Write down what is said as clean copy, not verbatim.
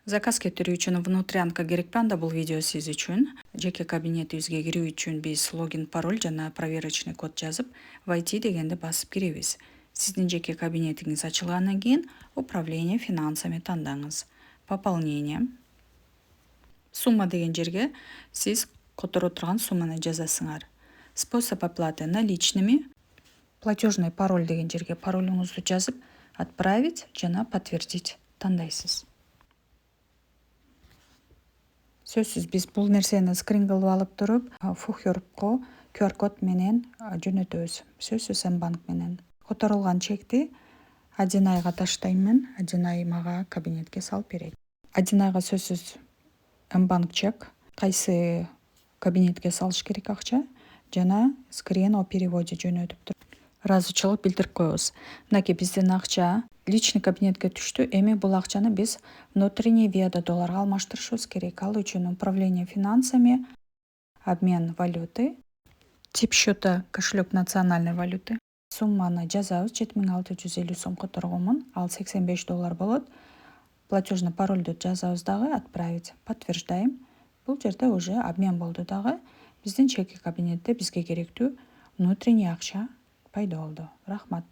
Заказ кетирүү үчүн внутрянка керекпи анда бул видео сиз үчүн. Жеке кабинетибизге кирүү үчүн биз логин, пароль жана проверочный код жазып, войти дегенди басып киребиз. Сиздин жеке кабинетиңиз ачылгандан кийин управление финансами тандаңыз. Пополнение. Сумма деген жерге сиз которо турган сумманы жазасыңар. Способ оплаты наличными. Платежный пароль деген жерге паролуңузду жазып, отправить жана подтвердить тандайсыз. Сөзсүз биз бул нерсени скрин кылып алып туруп, Фухербко QR код менен жөнөтөбүз. Сөзсүз М-банк менен. Которулган чекти 1 айга таштаймын. 1 ай мага кабинетке салып берет. 1 айга сөзсүз М-банк чек, кайсы кабинетке салыш керек акча жана скрин о переводе жөнөтүп туруп ыраазычылык билдирип коебуз. Мынакей биздин акча личный кабинетке түштү. Эми бул акчаны биз внутренний виада долларга алмаштырышыбыз керек. Ал үчүн управление финансами, обмен валюты, тип счета кошелек национальной валюты. Сумманы жазабыз. 7650 сом которгомун. Ал $85 болот. Платежный парольду жазабыз дагы, отправить, подтверждаем. Бул жерде уже обмен болду дагы. Биздин чеки кабинетте бизге керектүү внутренний акча пайда болду. Рахмат.